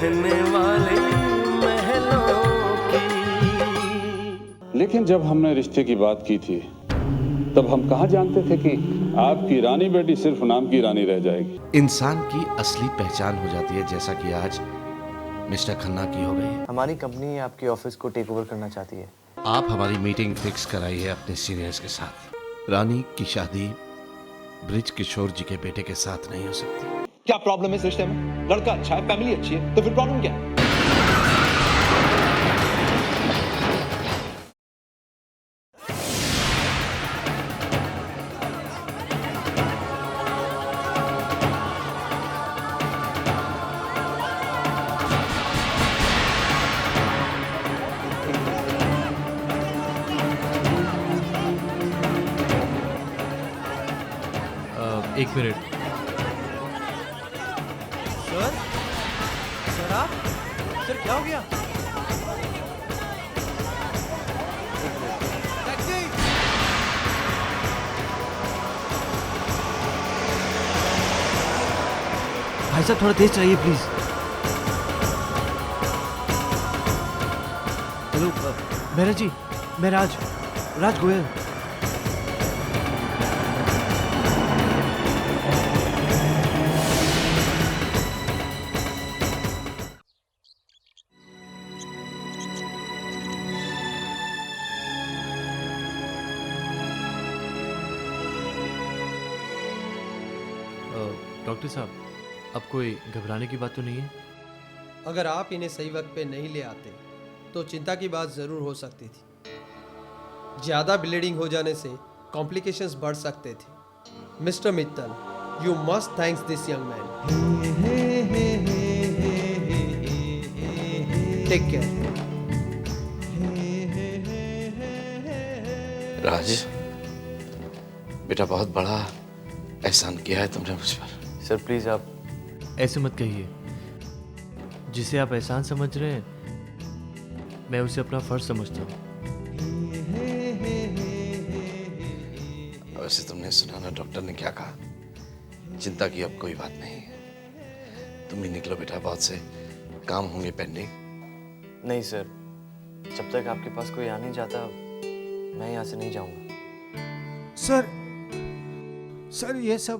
रहने वाले महलों की। लेकिन जब हमने रिश्ते की बात की थी तब हम कहाँ जानते थे कि आपकी रानी बेटी सिर्फ नाम की रानी रह जाएगी। इंसान की असली पहचान हो जाती है, जैसा कि आज मिस्टर खन्ना की हो गई है। हमारी कंपनी आपके ऑफिस को टेक ओवर करना चाहती है। आप हमारी मीटिंग फिक्स कराइए अपने सीनियर्स के साथ। रानी की शादी ब्रिज किशोर जी के बेटे के साथ नहीं हो सकती। क्या प्रॉब्लम है इस रिश्ते में? लड़का अच्छा है, फैमिली अच्छी है, तो फिर प्रॉब्लम क्या है? एक मिनट। सर आप? सर क्या हो गया? भाई साहब थोड़ा तेज चलाइए प्लीज। हेलो मेहरा जी, मैं राज गोयल। डॉक्टर साहब, अब कोई घबराने की बात तो नहीं है? अगर आप इन्हें सही वक्त पे नहीं ले आते तो चिंता की बात ज़रूर हो सकती थी। ज़्यादा ब्लीडिंग हो जाने से कॉम्प्लिकेशंस बढ़ सकते थे। Mister Mittal, you must thanks this young man. Take care. Raj बेटा, बहुत बड़ा एहसान किया है तुमने मुझ पर। सर प्लीज आप ऐसे मत कहिए। जिसे आप एहसान समझ रहे हैं, मैं उसे अपना फर्ज समझता हूँ। वैसे तुमने सुना ना डॉक्टर ने क्या कहा? चिंता की अब कोई बात नहीं है। तुम ही निकलो बेटा, बहुत से काम होंगे पेंडिंग। नहीं सर, जब तक आपके पास कोई आ नहीं जाता मैं यहाँ से नहीं जाऊँगा। सर ये सब।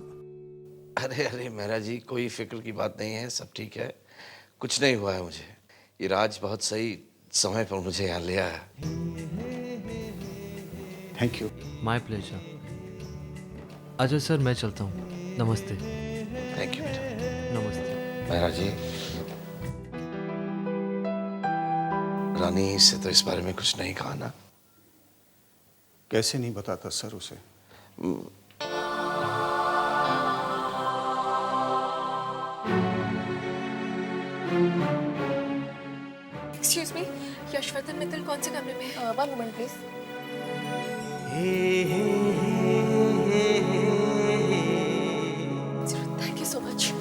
अरे मेहरा जी, कोई फिक्र की बात नहीं है, सब ठीक है, कुछ नहीं हुआ है मुझे। ये राज बहुत सही समय पर मुझे यहाँ ले आया। Thank you. My pleasure. अच्छा सर, मैं चलता हूँ। नमस्ते। थैंक यू बेटा। नमस्ते। मेहरा जी, रानी से तो इस बारे में कुछ नहीं कहा ना? कैसे नहीं बताता सर उसे? एक्सक्यूज मी, यशवर्धन मित्तल कौन से कमरे में है? One moment please. Thank you so much.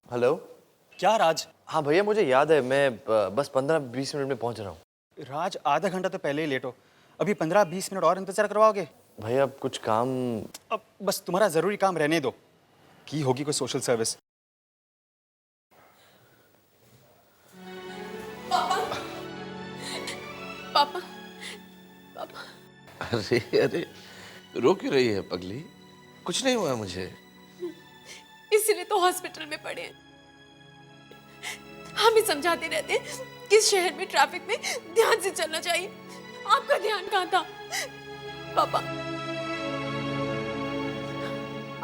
Hello. क्या राज? हाँ भैया, मुझे याद है, मैं बस 15-20 मिनट में पहुँच रहा हूँ। राज, आधा घंटा तो पहले ही लेट हो, अभी 15-20 मिनट और इंतजार करवाओगे? भैया अब कुछ काम। अब बस तुम्हारा जरूरी काम रहने दो, की होगी कोई सोशल सर्विस। पापा पापा पापा। अरे रो क्यों रही है पगली? कुछ नहीं हुआ मुझे। इसीलिए तो हॉस्पिटल में पड़े हैं। हम ही समझाते रहते हैं कि इस शहर में ट्रैफिक में ध्यान से चलना चाहिए। आपका ध्यान कहाँ था पापा?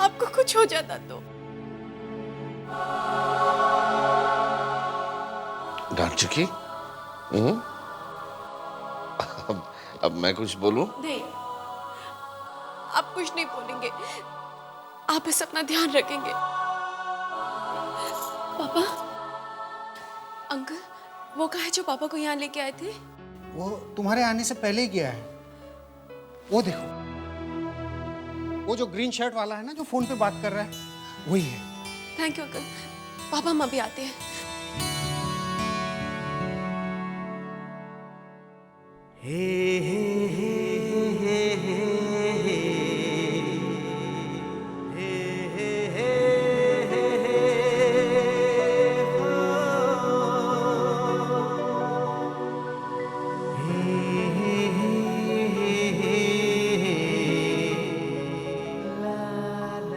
आपको कुछ हो जाता तो? डांट चुकी? अब मैं कुछ बोलूं? नहीं, आप कुछ नहीं बोलेंगे। आप बस अपना ध्यान रखेंगे। पापा, अंकल, वो कहा है जो पापा को यहाँ लेके आए थे? वो तुम्हारे आने से पहले ही गया है। वो देखो, वो जो ग्रीन शर्ट वाला है ना, जो फोन पे बात कर रहा है, वही है। Thank you uncle. पापा, हम अभी आते हैं।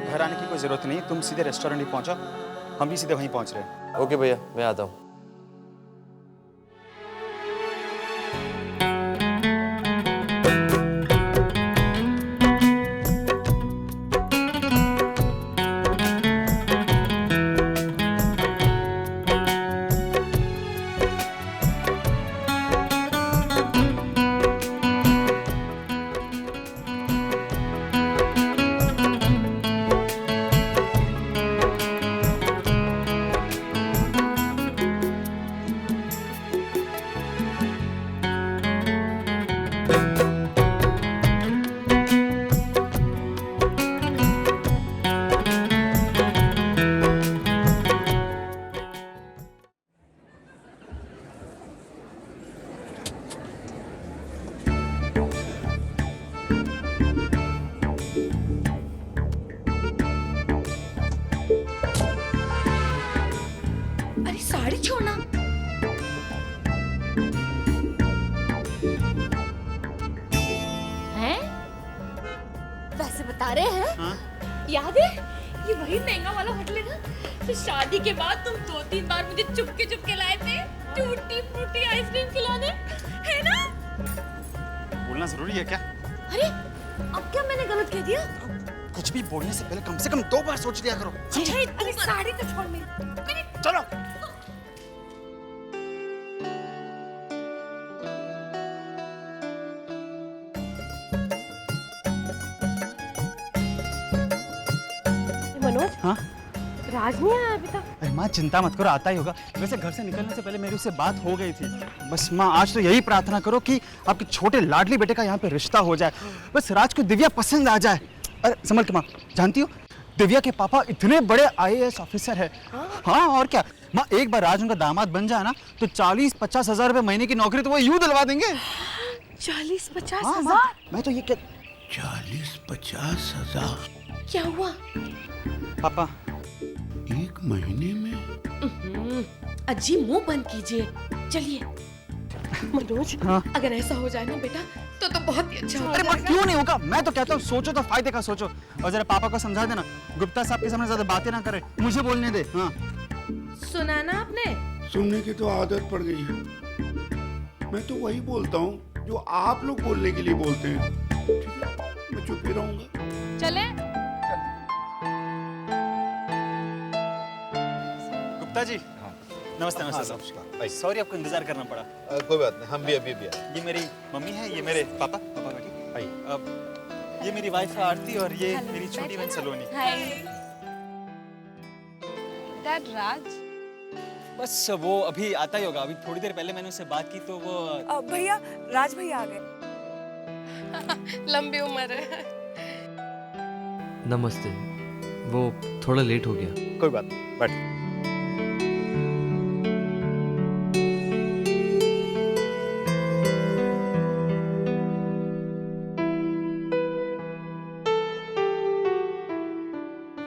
घर आने की कोई जरूरत नहीं, तुम सीधे रेस्टोरेंट ही पहुंचो, हम भी सीधे वहीं पहुंच रहे हैं। ओके भैया, मैं आता हूँ। अरे साड़ी छोड़ना। हैं? वैसे बता रहे हैं? हाँ? याद है? ये वही महंगा वाला होटल है ना? तो शादी के बाद तुम 2-3 बार मुझे चुपके चुपके लाए थे टूटी फ्रूटी आइसक्रीम खिलाने, है ना? बोलना जरूरी है क्या? अरे, अब क्या मैंने गलत कह दिया? कुछ भी बोलने से पहले कम से कम 2 बार सोच लिया करो। अरे साड़ी तो छोड़ मेरी। चलो। मनोज, हाँ? राज नहीं आया अभी तक? अरे माँ, चिंता मत करो, आता ही होगा। वैसे घर से निकलने से पहले मेरी उससे बात हो गई थी। बस माँ, आज तो यही प्रार्थना करो कि आपके छोटे लाडली बेटे का यहाँ पे रिश्ता हो जाए। बस राज को दिव्या पसंद आ जाए। अरे संभल के माँ, जानती हो दिव्या के पापा इतने बड़े IAS ऑफिसर है। हाँ और क्या माँ, एक बार राज उनका दामाद बन जाए ना तो 40-50 हजार रुपए महीने की नौकरी तो वो यूं दिलवा देंगे। 40-50 हाँ, हजार? मैं तो ये 40-50 हजार क्या हुआ? पापा, एक महीने में? अजीब मुंह बंद कीजिए। चलिए मनोज, हाँ? अगर ऐसा हो जाए ना बेटा तो बहुत ही अच्छा हो अरे माँ, जाएगा। क्यों नहीं होगा? मैं तो कहता हूँ सोचो तो फायदे का सोचो। और जरा पापा को समझा देना, गुप्ता साहब के सामने ज्यादा बातें ना करे, मुझे बोलने दे। हाँ, सुना ना आपने? सुनने की तो आदत पड़ गई है। मैं तो वही बोलता हूँ जो आप लोग बोलने के लिए बोलते हैं। ठीक है, मैं चुप ही रहूंगा। चले। गुप्ता जी। नमस्ते। नमस्ते। सॉरी आपको इंतजार करना पड़ा। कोई बात नहीं, हम भी अभी भी आए। ये मेरी मम्मी है, ये मेरे पापा बेटी। अब ये मेरी वाइफ है आरती और ये मेरी छोटी बहन सलोनी। डैड राज? बस वो अभी आता ही होगा। अभी थोड़ी देर पहले मैंने उससे बात की तो वो भैया, राज भैया आ गए। लंबी उम्र है। नमस्ते। वो थोड़ा लेट हो गया। कोई बात नहीं, बैठ।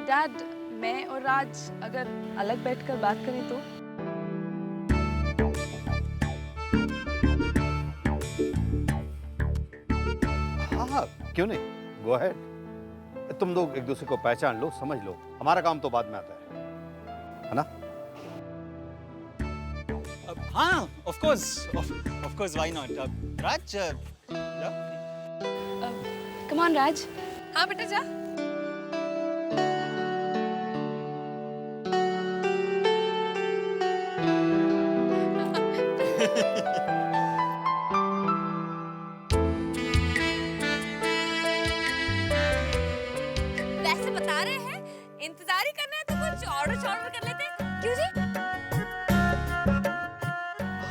डैड, मैं और राज अगर अलग बैठकर बात करें तो? हाँ हाँ, क्यों नहीं, गो अहेड। जब तुम लोग एक दूसरे को पहचान लो, समझ लो, हमारा काम तो बाद में आता है ना? हाँ, of course, why not? Raj, come on Raj. हाँ बेटा जा। वैसे बता रहे हैं इंतजार ही करना है तो कुछ ऑर्डर कर लेते हैं, क्यों जी?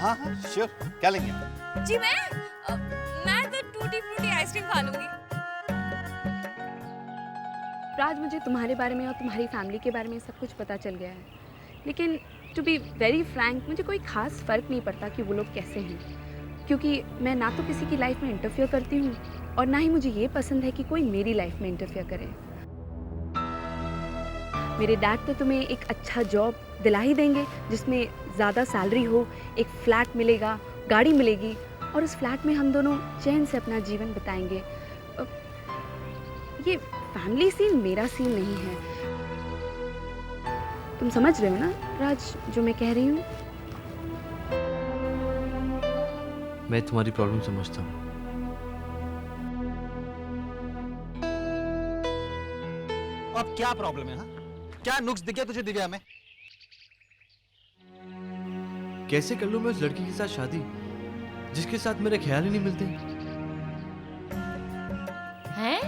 हाँ, श्योर, क्या लेंगे? जी मैं तो टूटी फ्रूटी आइसक्रीम खा लूंगी। राज, मुझे तुम्हारे बारे में और तुम्हारी फैमिली के बारे में सब कुछ पता चल गया है, लेकिन टू बी वेरी फ्रैंक मुझे कोई ख़ास फ़र्क नहीं पड़ता कि वो लोग कैसे हैं, क्योंकि मैं ना तो किसी की लाइफ में इंटरफेयर करती हूँ और ना ही मुझे ये पसंद है कि कोई मेरी लाइफ में इंटरफेयर करे। मेरे डैड तो तुम्हें एक अच्छा जॉब दिला ही देंगे जिसमें ज़्यादा सैलरी हो, एक फ्लैट मिलेगा, गाड़ी मिलेगी और उस फ्लैट में हम दोनों चैन से अपना जीवन बिताएंगे। ये फैमिली सीन मेरा सीन नहीं है। तुम समझ रहे हो ना राज जो मैं कह रही हूँ? मैं तुम्हारी प्रॉब्लम समझता हूँ। अब क्या प्रॉब्लम है? हाँ, क्या नुक्स दिखे तुझे दिव्या में? कैसे कर लूँ मैं उस लड़की के साथ शादी जिसके साथ मेरे ख्याल ही नहीं मिलते? हैं?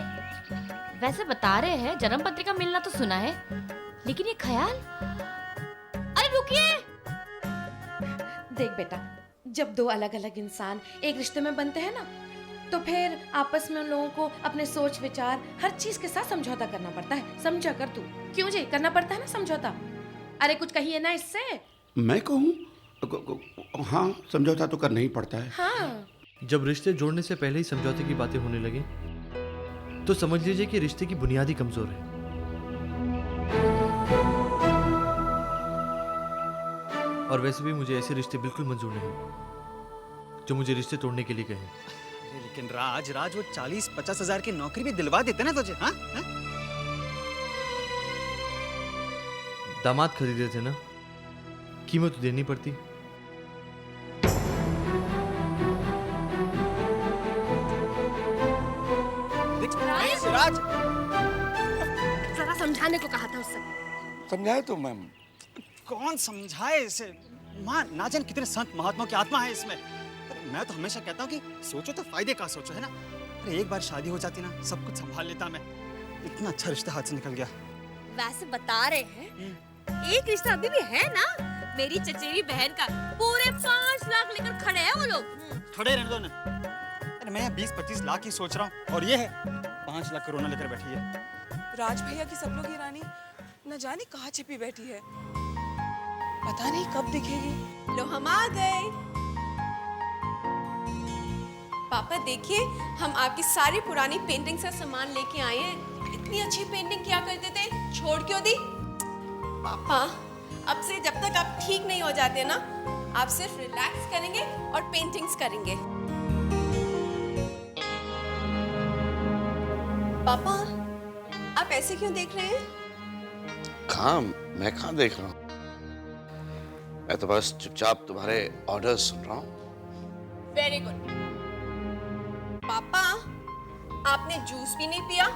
वैसे बता रहे हैं जन्म पत्रिका मिलना तो सुना है, लेकिन ये ख्याल? अरे रुकिए! देख बेटा, जब दो अलग अलग इंसान एक रिश्ते में बनते हैं ना, तो फिर आपस में उन लोगों को अपने सोच विचार हर चीज के साथ समझौता करना पड़ता है। समझा कर तू। क्यों जी, करना पड़ता है ना समझौता। अरे कुछ कहिए ना इससे। मैं कहूँ? हाँ, समझौता तो करना ही पड़ता है। हाँ। जब रिश्ते जोड़ने से पहले ही समझौते की बातें होने लगे तो समझ लीजिए कि रिश्ते की बुनियाद ही कमजोर है। और वैसे भी मुझे ऐसे रिश्ते बिल्कुल मंजूर नहीं जो मुझे रिश्ते तोड़ने के लिए कहें। लेकिन राज वो 40-50 हजार की नौकरी भी दिलवा देते ना तुझे। हाँ? दामाद खरीदे थे ना, कीमत तो देनी पड़ती। राज, जरा समझाने को कहा था उससे। समझाए तो मैम। कौन समझाए इसे? माँ ना जान कितने संत महात्मा की आत्मा है इसमें। मैं तो हमेशा कहता हूँ कि सोचो तो फायदे का सोचो, है ना? अरे एक बार शादी हो जाती ना, सब कुछ संभाल लेता मैं। इतना अच्छा रिश्ता हाथ से निकल गया। वैसे बता रहे हैं एक रिश्ता अभी भी है ना, मेरी चचेरी बहन का। पूरे 5 लाख लेकर खड़े हैं वो लोग। खड़े रहने दो ना। अरे मैं 20-25 लाख की सोच रहा हूँ और ये है 5 लाख करोना लेकर बैठी है। राज भैया की सब लोग की रानी न जाने कहाँ छिपी बैठी है, पता नहीं कब दिखेगी। लो हम आ गए। पापा देखिए, हम आपकी सारी पुरानी पेंटिंग से सामान लेके आए हैं। इतनी अच्छी पेंटिंग किया करते थे, छोड़ क्यों दी? पापा अब से जब तक आप ठीक नहीं हो जाते ना, आप सिर्फ रिलैक्स करेंगे और पेंटिंग्स करेंगे। पापा आप ऐसे क्यों देख रहे हैं? मैं कहाँ देख रहा हूँ? मैं तो बस चुपचाप तुम्हारे ऑर्डर्स सुन रहा हूँ। Very good. पापा आपने जूस भी नहीं पिया?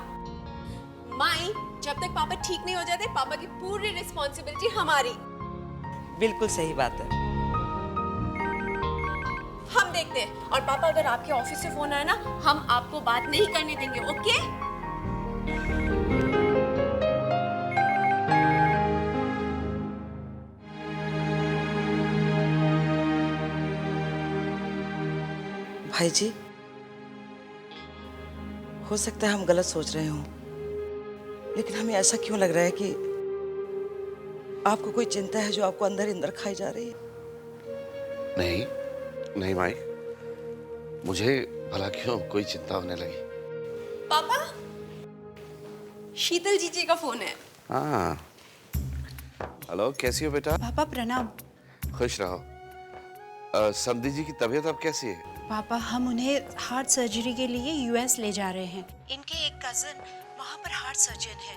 माई, जब तक पापा ठीक नहीं हो जाते, पापा की पूरी रिस्पॉन्सिबिलिटी हमारी। बिल्कुल सही बात है। हम देखते हैं। और पापा अगर आपके ऑफिस से फोन आया ना, हम आपको बात नहीं करने देंगे, ओके? भाई जी, हो सकता है हम गलत सोच रहे हों, लेकिन हमें ऐसा क्यों लग रहा है कि आपको कोई चिंता है जो आपको अंदर अंदर खाई जा रही है। नहीं माई, मुझे भला क्यों कोई चिंता होने लगी? पापा, शीतल जीजी का फोन है। हाँ, हेलो, कैसी हो बेटा? पापा प्रणाम। खुश रहो। समधी जी की तबीयत अब कैसी है? पापा हम उन्हें हार्ट सर्जरी के लिए यूएस ले जा रहे हैं। इनके एक कजन वहाँ पर हार्ट सर्जन है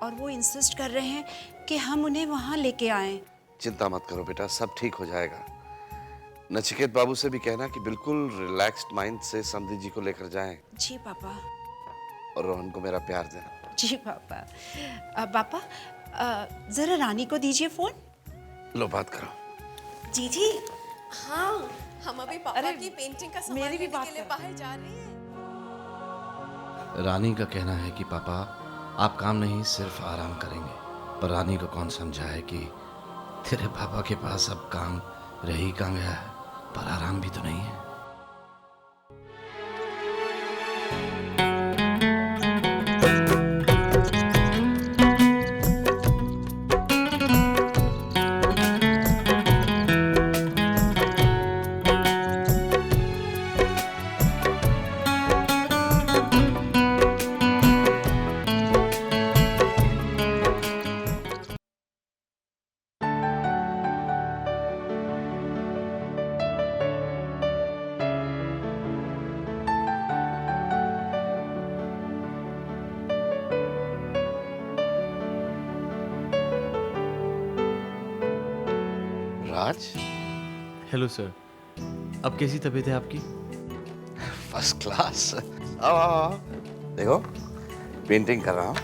और वो इंसिस्ट कर रहे हैं कि हम उन्हें वहाँ लेके आएं। चिंता मत करो बेटा, सब ठीक हो जाएगा। नचिकेत बाबू से भी कहना कि बिल्कुल रिलैक्स्ड माइंड से समधी जी को लेकर जाएं। जी पापा। और रोहन को मेरा प्यार देना। जी पापा। पापा जरा रानी को दीजिए फोन। लो बात करो। जी जी हाँ, हम अभी पापा की पेंटिंग का सामान मेरी भी लेने बात के लिए कर। बाहर जा रहे हैं। रानी का कहना है कि पापा आप काम नहीं सिर्फ आराम करेंगे, पर रानी को कौन समझा है कि तेरे पापा के पास अब काम रह ही कहाँ गया है, पर आराम भी तो नहीं है। राज। हेलो सर, अब कैसी तबीयत है आपकी? First class. आओ आओ आओ। देखो पेंटिंग कर रहा हूँ।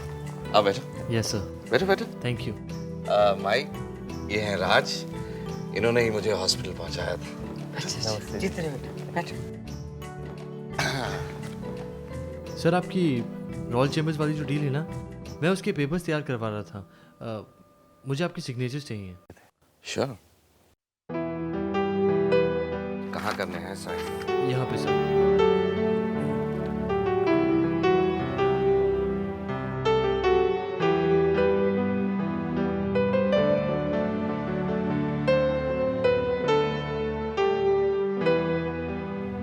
आओ बैठो। Yes sir. बैठो बैठो। Thank you. माई, ये है राज, इन्होंने ही मुझे हॉस्पिटल पहुंचाया था। अच्छा जीते बैठो। सर आपकी रॉयल चैम्बर्स वाली जो डील है ना, मैं उसके पेपर्स तैयार करवा रहा था। मुझे आपकी सिग्नेचर्स चाहिए। श्योर। कहाँ करने हैं साइन? यहाँ पे सर।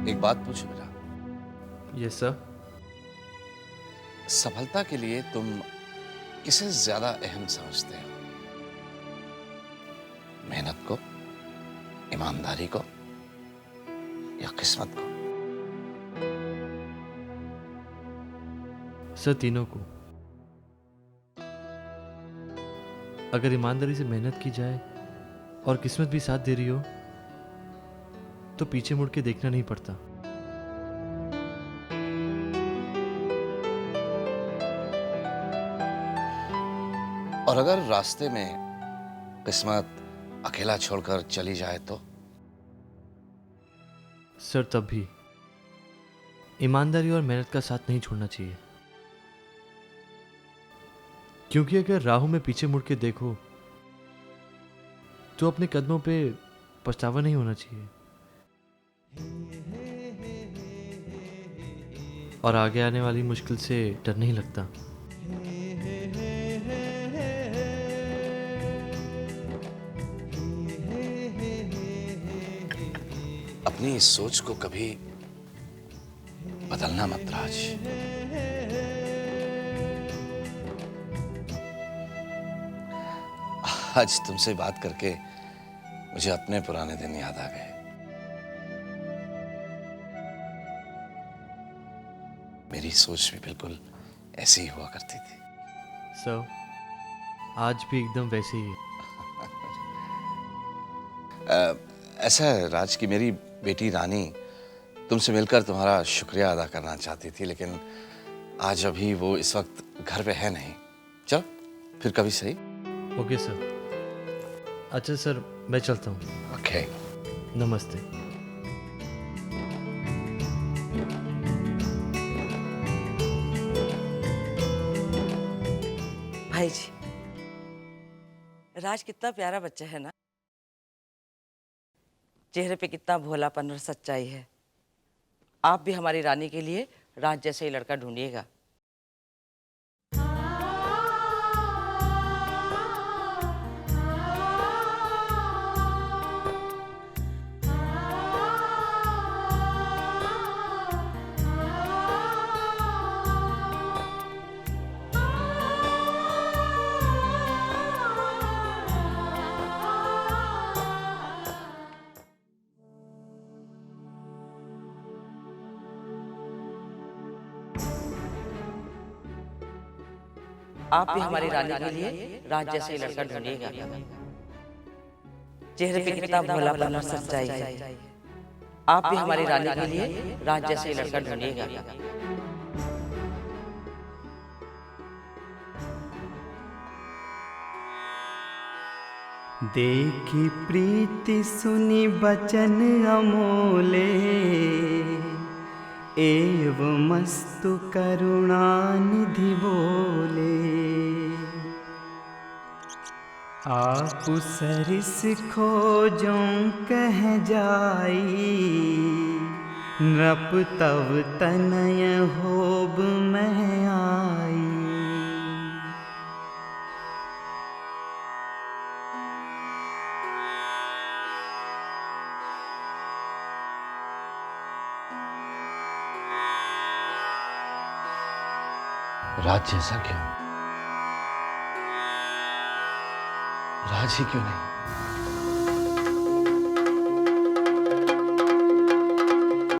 एक बात पूछो बेटा। Yes sir. सफलता के लिए तुम किसे ज्यादा अहम समझते हो? मेहनत को, ईमानदारी को, या किस्मत को? सर तीनों को। अगर ईमानदारी से मेहनत की जाए और किस्मत भी साथ दे रही हो तो पीछे मुड़ के देखना नहीं पड़ता। और अगर रास्ते में किस्मत अकेला छोड़कर चली जाए तो? सर तब भी ईमानदारी और मेहनत का साथ नहीं छोड़ना चाहिए, क्योंकि अगर राहों में पीछे मुड़ के देखो तो अपने कदमों पे पछतावा नहीं होना चाहिए और आगे आने वाली मुश्किल से डर नहीं लगता। अपनी इस सोच को कभी बदलना मत राज। आज तुमसे बात करके मुझे अपने पुराने दिन याद आ गए। मेरी सोच भी बिल्कुल ऐसी ही हुआ करती थी। सर आज भी एकदम वैसे ही है। ऐसा है राज कि मेरी बेटी रानी तुमसे मिलकर तुम्हारा शुक्रिया अदा करना चाहती थी, लेकिन आज अभी वो इस वक्त घर पे है नहीं। चलो फिर कभी सही। Okay sir. अच्छा सर मैं चलता हूँ। ओके। नमस्ते। भाई जी, राज कितना प्यारा बच्चा है ना, चेहरे पे कितना भोलापन और सच्चाई है। आप भी हमारी रानी के लिए राज जैसे ही लड़का ढूंढिएगा। आप भी हमारी रानी के लिए राज जैसे लड़का ढूंढिएगा। चेहरे पे कितना भोलापन और सच्चाई है। आप भी हमारी रानी के लिए राज जैसे लड़का ढूंढिएगा। देखी प्रीति सुनी बचन अमोले, एव मस्तु करुणानिधि बोले। आप सरिस खोजों कह जाई, नृप तव तनय होब मैं आई। राज जैसा क्यों? राज ही क्यों नहीं?